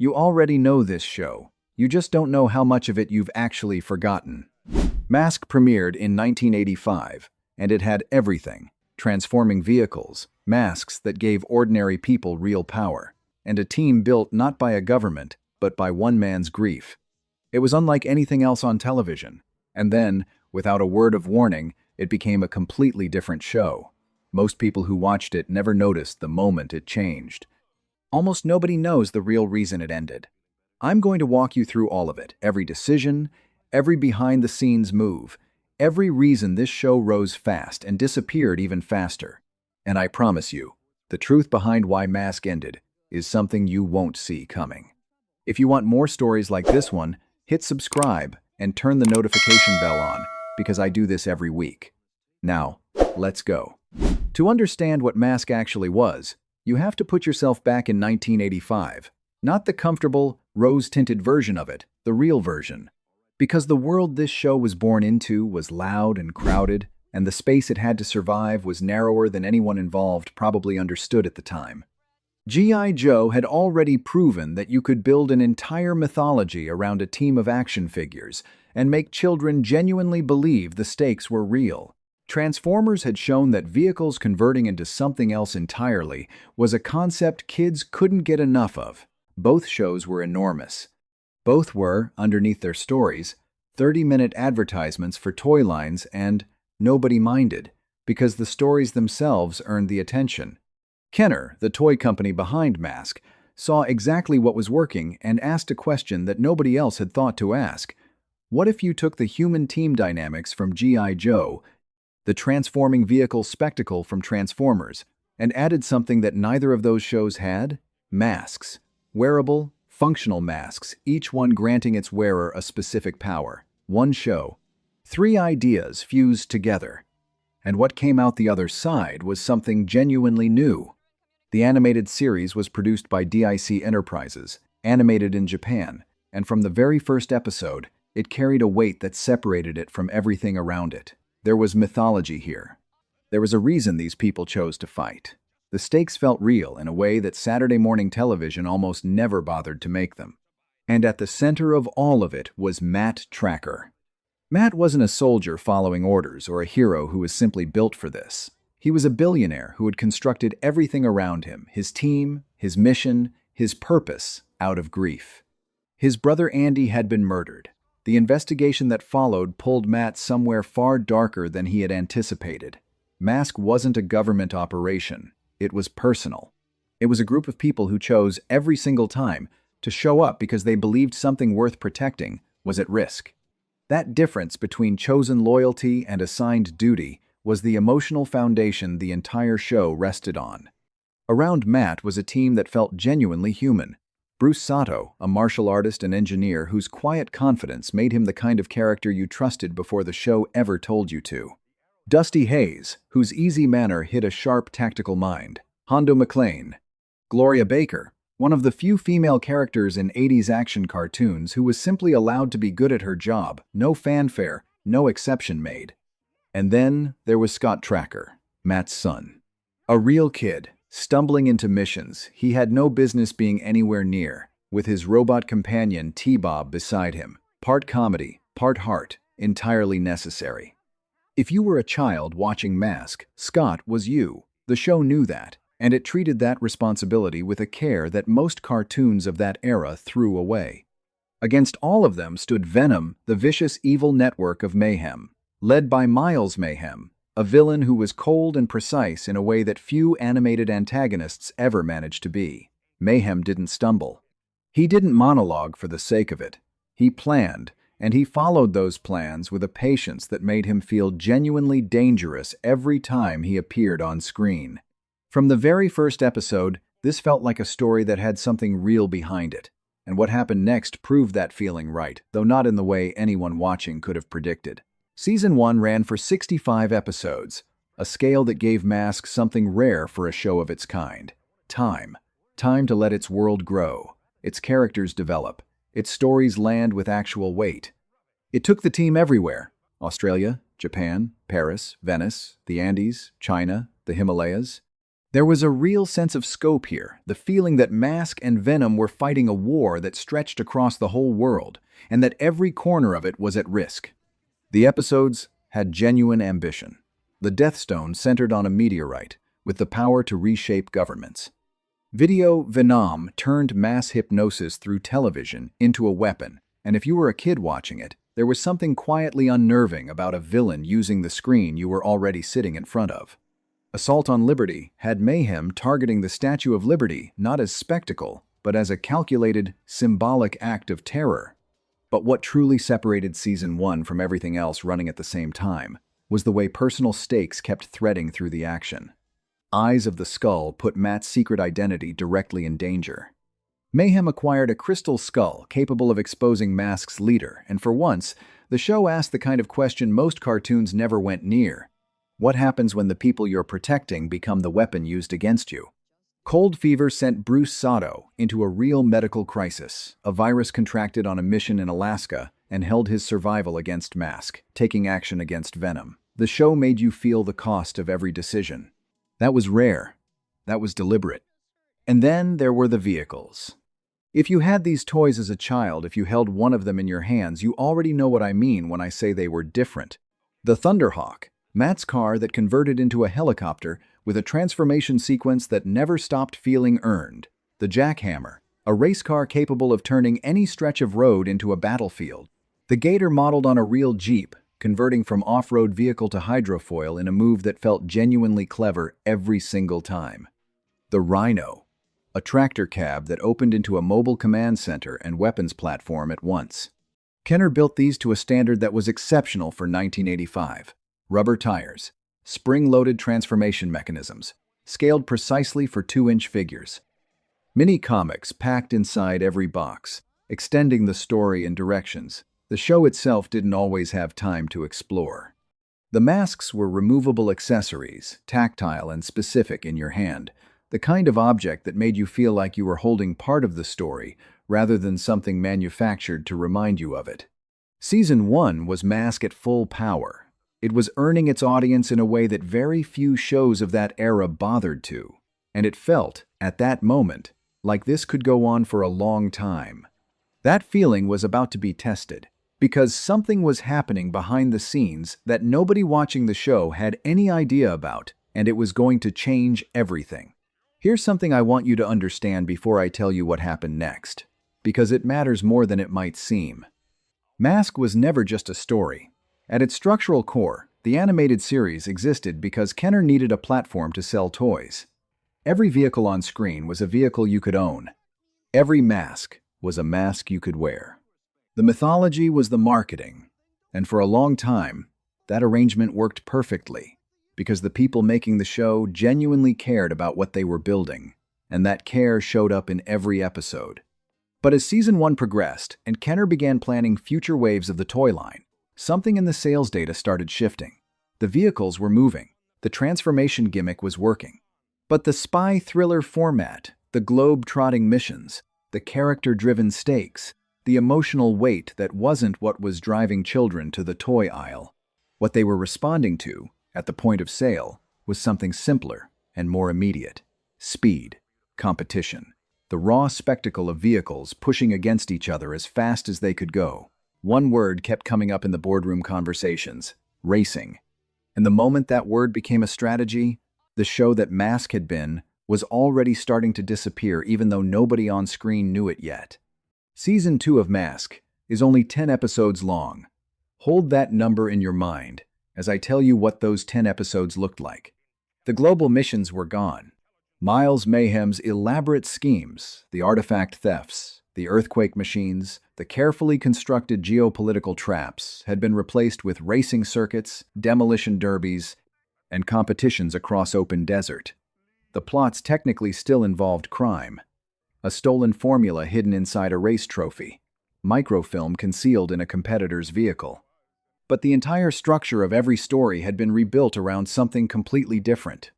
You already know this show. You just don't know how much of it you've actually forgotten. M.A.S.K premiered in 1985, and it had everything: transforming vehicles, masks that gave ordinary people real power, and a team built not by a government, but by one man's grief. It was unlike anything else on television. And then, without a word of warning, it became a completely different show. Most people who watched it never noticed the moment it changed. Almost nobody knows the real reason it ended. I'm going to walk you through all of it, every decision, every behind-the-scenes move, every reason this show rose fast and disappeared even faster. And I promise you, the truth behind why M.A.S.K ended is something you won't see coming. If you want more stories like this one, hit subscribe and turn the notification bell on, because I do this every week. Now, let's go. To understand what M.A.S.K actually was, you have to put yourself back in 1985. Not the comfortable, rose-tinted version of it, the real version. Because the world this show was born into was loud and crowded, and the space it had to survive was narrower than anyone involved probably understood at the time. G.I. Joe had already proven that you could build an entire mythology around a team of action figures and make children genuinely believe the stakes were real. Transformers had shown that vehicles converting into something else entirely was a concept kids couldn't get enough of. Both shows were enormous. Both were, underneath their stories, 30-minute advertisements for toy lines, and nobody minded, because the stories themselves earned the attention. Kenner, the toy company behind M.A.S.K, saw exactly what was working and asked a question that nobody else had thought to ask. What if you took the human team dynamics from G.I. Joe, the transforming vehicle spectacle from Transformers, and added something that neither of those shows had? Masks. Wearable, functional masks, each one granting its wearer a specific power. One show. 3 ideas fused together. And what came out the other side was something genuinely new. The animated series was produced by DIC Enterprises, animated in Japan, and from the very first episode, it carried a weight that separated it from everything around it. There was mythology here. There was a reason these people chose to fight. The stakes felt real in a way that Saturday morning television almost never bothered to make them. And at the center of all of it was Matt Tracker. Matt wasn't a soldier following orders or a hero who was simply built for this. He was a billionaire who had constructed everything around him, his team, his mission, his purpose, out of grief. His brother Andy had been murdered. The investigation that followed pulled Matt somewhere far darker than he had anticipated. M.A.S.K wasn't a government operation. It was personal. It was a group of people who chose every single time to show up because they believed something worth protecting was at risk. That difference between chosen loyalty and assigned duty was the emotional foundation the entire show rested on. Around Matt was a team that felt genuinely human. Bruce Sato, a martial artist and engineer whose quiet confidence made him the kind of character you trusted before the show ever told you to. Dusty Hayes, whose easy manner hid a sharp tactical mind. Hondo McClane. Gloria Baker, one of the few female characters in 80s action cartoons who was simply allowed to be good at her job, no fanfare, no exception made. And then there was Scott Tracker, Matt's son. A real kid, stumbling into missions he had no business being anywhere near, with his robot companion T-Bob beside him. Part comedy, part heart, entirely necessary. If you were a child watching M.A.S.K, Scott was you. The show knew that, and it treated that responsibility with a care that most cartoons of that era threw away. Against all of them stood Venom, the vicious evil network of mayhem, led by Miles Mayhem, a villain who was cold and precise in a way that few animated antagonists ever managed to be. Mayhem didn't stumble. He didn't monologue for the sake of it. He planned, and he followed those plans with a patience that made him feel genuinely dangerous every time he appeared on screen. From the very first episode, this felt like a story that had something real behind it, and what happened next proved that feeling right, though not in the way anyone watching could have predicted. Season 1 ran for 65 episodes, a scale that gave M.A.S.K something rare for a show of its kind. Time. Time to let its world grow, its characters develop, its stories land with actual weight. It took the team everywhere: Australia, Japan, Paris, Venice, the Andes, China, the Himalayas. There was a real sense of scope here, the feeling that Mask and Venom were fighting a war that stretched across the whole world, and that every corner of it was at risk. The episodes had genuine ambition. The Death Stone centered on a meteorite, with the power to reshape governments. Video Venom turned mass hypnosis through television into a weapon, and if you were a kid watching it, there was something quietly unnerving about a villain using the screen you were already sitting in front of. Assault on Liberty had Mayhem targeting the Statue of Liberty not as spectacle, but as a calculated, symbolic act of terror. But what truly separated Season 1 from everything else running at the same time was the way personal stakes kept threading through the action. Eyes of the Skull put Matt's secret identity directly in danger. Mayhem acquired a crystal skull capable of exposing M.A.S.K's leader, and for once, the show asked the kind of question most cartoons never went near. What happens when the people you're protecting become the weapon used against you? Cold fever sent Bruce Sato into a real medical crisis. A virus contracted on a mission in Alaska and held his survival against M.A.S.K, taking action against Venom. The show made you feel the cost of every decision. That was rare. That was deliberate. And then there were the vehicles. If you had these toys as a child, if you held one of them in your hands, you already know what I mean when I say they were different. The Thunderhawk, Matt's car that converted into a helicopter with a transformation sequence that never stopped feeling earned. The Jackhammer, a race car capable of turning any stretch of road into a battlefield. The Gator modeled on a real Jeep, converting from off-road vehicle to hydrofoil in a move that felt genuinely clever every single time. The Rhino, a tractor cab that opened into a mobile command center and weapons platform at once. Kenner built these to a standard that was exceptional for 1985. Rubber tires, spring-loaded transformation mechanisms, scaled precisely for 2-inch figures. Mini comics packed inside every box, extending the story in directions the show itself didn't always have time to explore. The masks were removable accessories, tactile and specific in your hand, the kind of object that made you feel like you were holding part of the story rather than something manufactured to remind you of it. Season 1 was M.A.S.K at full power. It was earning its audience in a way that very few shows of that era bothered to, and it felt, at that moment, like this could go on for a long time. That feeling was about to be tested, because something was happening behind the scenes that nobody watching the show had any idea about, and it was going to change everything. Here's something I want you to understand before I tell you what happened next, because it matters more than it might seem. M.A.S.K was never just a story. At its structural core, the animated series existed because Kenner needed a platform to sell toys. Every vehicle on screen was a vehicle you could own. Every M.A.S.K was a mask you could wear. The mythology was the marketing, and for a long time, that arrangement worked perfectly, because the people making the show genuinely cared about what they were building, and that care showed up in every episode. But as Season 1 progressed, and Kenner began planning future waves of the toy line, something in the sales data started shifting. The vehicles were moving. The transformation gimmick was working. But the spy thriller format, the globe-trotting missions, the character-driven stakes, the emotional weight that wasn't what was driving children to the toy aisle. What they were responding to, at the point of sale, was something simpler and more immediate. Speed, competition, the raw spectacle of vehicles pushing against each other as fast as they could go. One word kept coming up in the boardroom conversations: racing. And the moment that word became a strategy, the show that M.A.S.K had been was already starting to disappear, even though nobody on screen knew it yet. Season 2 of M.A.S.K is only 10 episodes long. Hold that number in your mind as I tell you what those 10 episodes looked like. The global missions were gone. Miles Mayhem's elaborate schemes, the artifact thefts, the earthquake machines, the carefully constructed geopolitical traps had been replaced with racing circuits, demolition derbies, and competitions across open desert. The plots technically still involved crime. A stolen formula hidden inside a race trophy, microfilm concealed in a competitor's vehicle. But the entire structure of every story had been rebuilt around something completely different.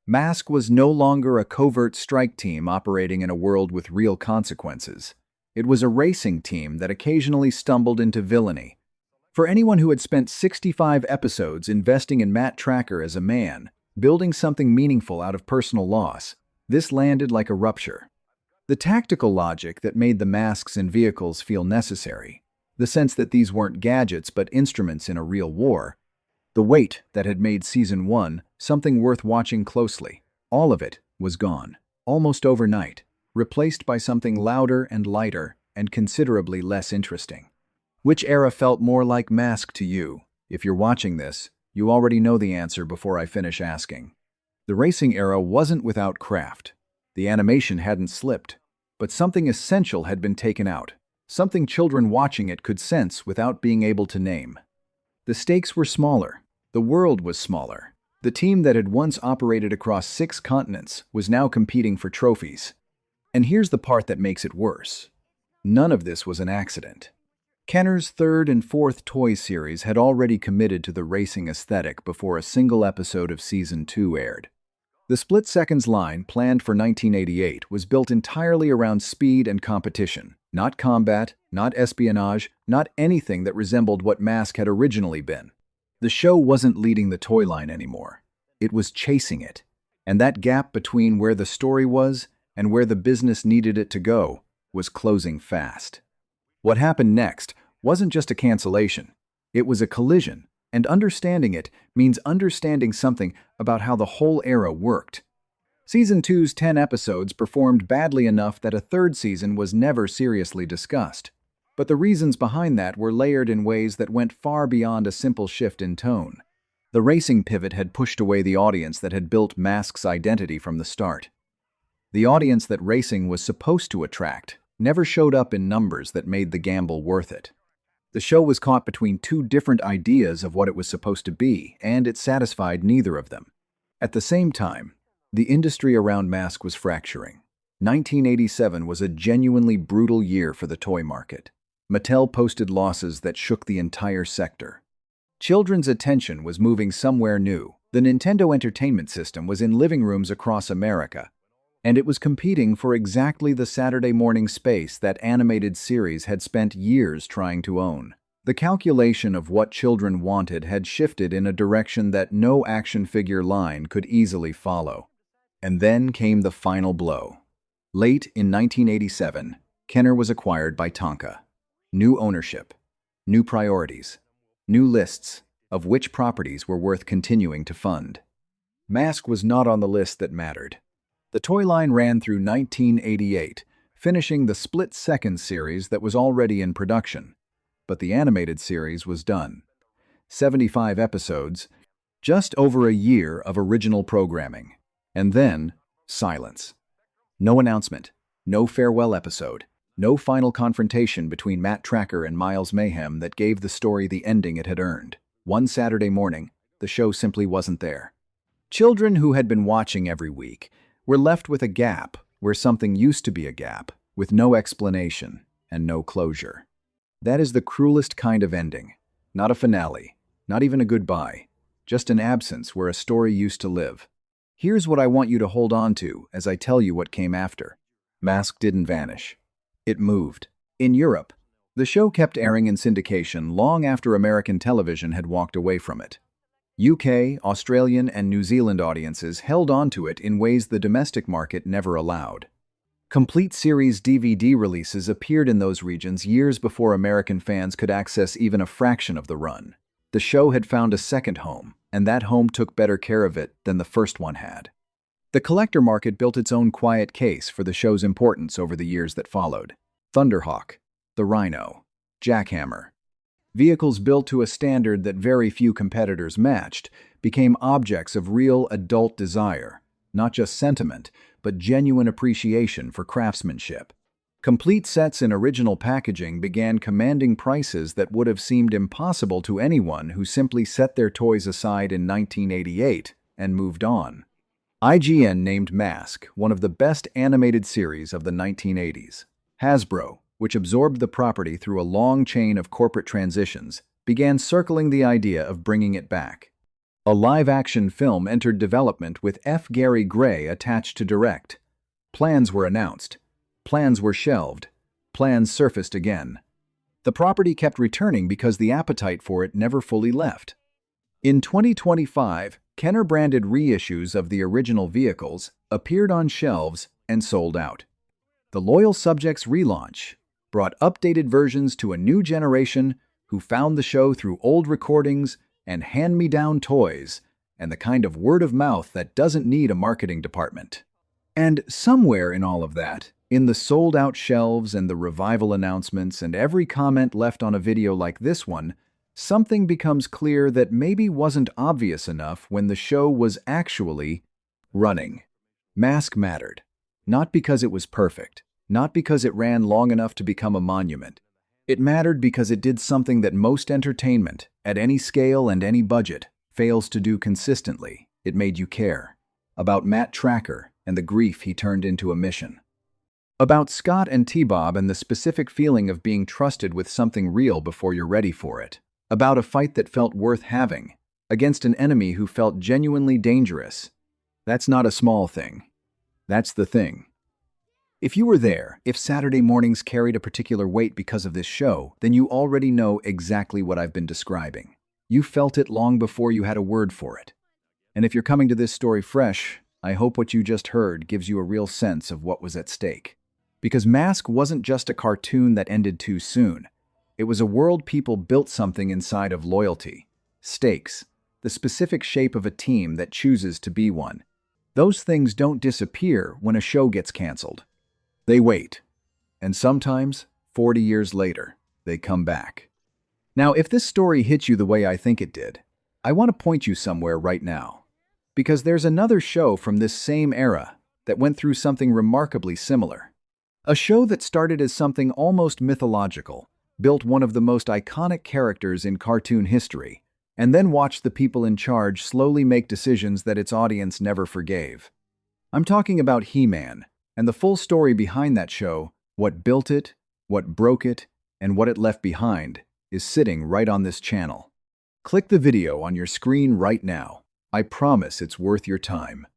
M.A.S.K was no longer a covert strike team operating in a world with real consequences. It was a racing team that occasionally stumbled into villainy. For anyone who had spent 65 episodes investing in Matt Trakker as a man, Building something meaningful out of personal loss, this landed like a rupture. The tactical logic that made the masks and vehicles feel necessary, the sense that these weren't gadgets but instruments in a real war, the weight that had made Season 1 something worth watching closely, all of it was gone, almost overnight, replaced by something louder and lighter and considerably less interesting. Which era felt more like M.A.S.K to you? If you're watching this, you already know the answer before I finish asking. The racing era wasn't without craft. The animation hadn't slipped, but something essential had been taken out, something children watching it could sense without being able to name. The stakes were smaller. The world was smaller. The team that had once operated across 6 continents was now competing for trophies. And here's the part that makes it worse. None of this was an accident. Kenner's 3rd and 4th toy series had already committed to the racing aesthetic before a single episode of Season 2 aired. The Split Seconds line, planned for 1988, was built entirely around speed and competition, not combat, not espionage, not anything that resembled what M.A.S.K had originally been. The show wasn't leading the toy line anymore. It was chasing it. And that gap between where the story was and where the business needed it to go was closing fast. What happened next wasn't just a cancellation. It was a collision. And understanding it means understanding something about how the whole era worked. Season 2's 10 episodes performed badly enough that a 3rd season was never seriously discussed. But the reasons behind that were layered in ways that went far beyond a simple shift in tone. The racing pivot had pushed away the audience that had built M.A.S.K's identity from the start. The audience that racing was supposed to attract never showed up in numbers that made the gamble worth it. The show was caught between 2 different ideas of what it was supposed to be, and it satisfied neither of them. At the same time, the industry around M.A.S.K was fracturing. 1987 was a genuinely brutal year for the toy market. Mattel posted losses that shook the entire sector. Children's attention was moving somewhere new. The Nintendo Entertainment System was in living rooms across America, and it was competing for exactly the Saturday morning space that animated series had spent years trying to own. The calculation of what children wanted had shifted in a direction that no action figure line could easily follow. And then came the final blow. Late in 1987, Kenner was acquired by Tonka. New ownership, new priorities, new lists of which properties were worth continuing to fund. M.A.S.K was not on the list that mattered. The toy line ran through 1988, finishing the Split Seconds series that was already in production. But the animated series was done. 75 episodes, just over a year of original programming. And then, silence. No announcement, no farewell episode, no final confrontation between Matt Tracker and Miles Mayhem that gave the story the ending it had earned. One Saturday morning, the show simply wasn't there. Children who had been watching every week were left with a gap where something used to be a gap, with no explanation and no closure. That is the cruelest kind of ending. Not a finale, not even a goodbye, just an absence where a story used to live. Here's what I want you to hold on to as I tell you what came after. M.A.S.K didn't vanish. It moved. In Europe, the show kept airing in syndication long after American television had walked away from it. UK, Australian, and New Zealand audiences held on to it in ways the domestic market never allowed. Complete series DVD releases appeared in those regions years before American fans could access even a fraction of the run. The show had found a second home, and that home took better care of it than the first one had. The collector market built its own quiet case for the show's importance over the years that followed. Thunderhawk, the Rhino, Jackhammer. Vehicles built to a standard that very few competitors matched became objects of real adult desire, not just sentiment, but genuine appreciation for craftsmanship. Complete sets in original packaging began commanding prices that would have seemed impossible to anyone who simply set their toys aside in 1988 and moved on. IGN named M.A.S.K one of the best animated series of the 1980s. Hasbro, which absorbed the property through a long chain of corporate transitions, began circling the idea of bringing it back. A live-action film entered development with F. Gary Gray attached to direct. Plans were announced. Plans were shelved. Plans surfaced again. The property kept returning because the appetite for it never fully left. In 2025, Kenner-branded reissues of the original vehicles appeared on shelves and sold out. The Loyal Subjects relaunch brought updated versions to a new generation who found the show through old recordings and hand-me-down toys and the kind of word of mouth that doesn't need a marketing department. And somewhere in all of that, in the sold-out shelves and the revival announcements and every comment left on a video like this one, something becomes clear that maybe wasn't obvious enough when the show was actually running. M.A.S.K mattered. Not because it was perfect, not because it ran long enough to become a monument. It mattered because it did something that most entertainment, at any scale and any budget, fails to do consistently. It made you care. About Matt Tracker and the grief he turned into a mission. About Scott and T-Bob and the specific feeling of being trusted with something real before you're ready for it. About a fight that felt worth having, against an enemy who felt genuinely dangerous. That's not a small thing. That's the thing. If you were there, if Saturday mornings carried a particular weight because of this show, then you already know exactly what I've been describing. You felt it long before you had a word for it. And if you're coming to this story fresh, I hope what you just heard gives you a real sense of what was at stake. Because M.A.S.K wasn't just a cartoon that ended too soon. It was a world people built something inside of loyalty, stakes, the specific shape of a team that chooses to be one. Those things don't disappear when a show gets canceled. They wait. And sometimes, 40 years later, they come back. Now, if this story hit you the way I think it did, I want to point you somewhere right now. Because there's another show from this same era that went through something remarkably similar. A show that started as something almost mythological, built one of the most iconic characters in cartoon history, and then watched the people in charge slowly make decisions that its audience never forgave. I'm talking about He-Man, and the full story behind that show, what built it, what broke it, and what it left behind, is sitting right on this channel. Click the video on your screen right now. I promise it's worth your time.